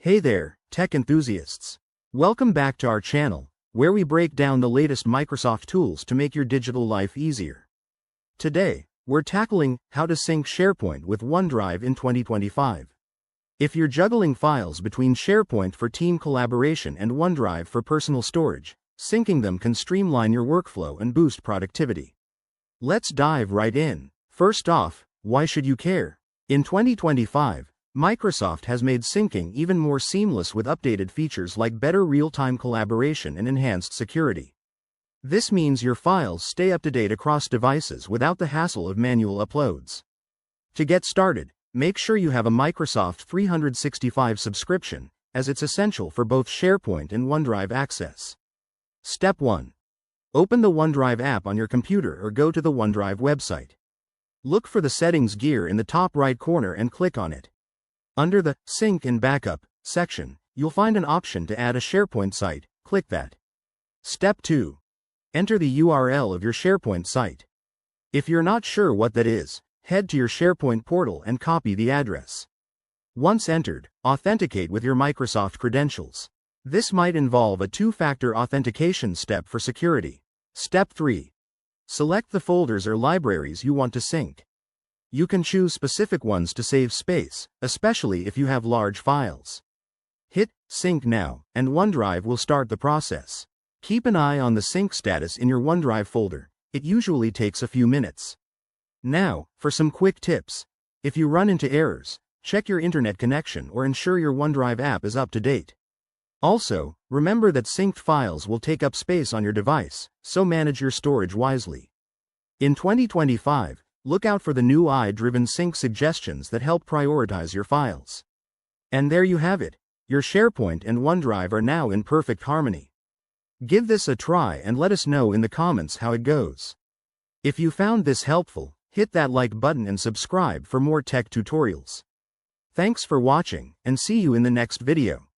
Hey there, tech enthusiasts. Welcome back to our channel, where we break down the latest Microsoft tools to make your digital life easier. Today, we're tackling how to sync SharePoint with OneDrive in 2025. If you're juggling files between SharePoint for team collaboration and OneDrive for personal storage, syncing them can streamline your workflow and boost productivity. Let's dive right in. First off, why should you care? In 2025, Microsoft has made syncing even more seamless with updated features like better real-time collaboration and enhanced security. This means your files stay up to date across devices without the hassle of manual uploads. To get started, make sure you have a Microsoft 365 subscription, as it's essential for both SharePoint and OneDrive access. Step 1. Open the OneDrive app on your computer or go to the OneDrive website. Look for the settings gear in the top right corner and click on it. Under the Sync and Backup section, you'll find an option to add a SharePoint site. Click that. Step 2. Enter the URL of your SharePoint site. If you're not sure what that is, head to your SharePoint portal and copy the address. Once entered, authenticate with your Microsoft credentials. This might involve a two-factor authentication step for security. Step 3. Select the folders or libraries you want to sync. You can choose specific ones to save space, especially if you have large files. Hit Sync Now, and OneDrive will start the process. Keep an eye on the sync status in your OneDrive folder. It usually takes a few minutes. Now, for some quick tips. If you run into errors, check your internet connection or ensure your OneDrive app is up to date. Also, remember that synced files will take up space on your device, so manage your storage wisely. In 2025, look out for the new AI-driven sync suggestions that help prioritize your files. And there you have it. Your SharePoint and OneDrive are now in perfect harmony. Give this a try and let us know in the comments how it goes. If you found this helpful, hit that like button and subscribe for more tech tutorials. Thanks for watching, and see you in the next video.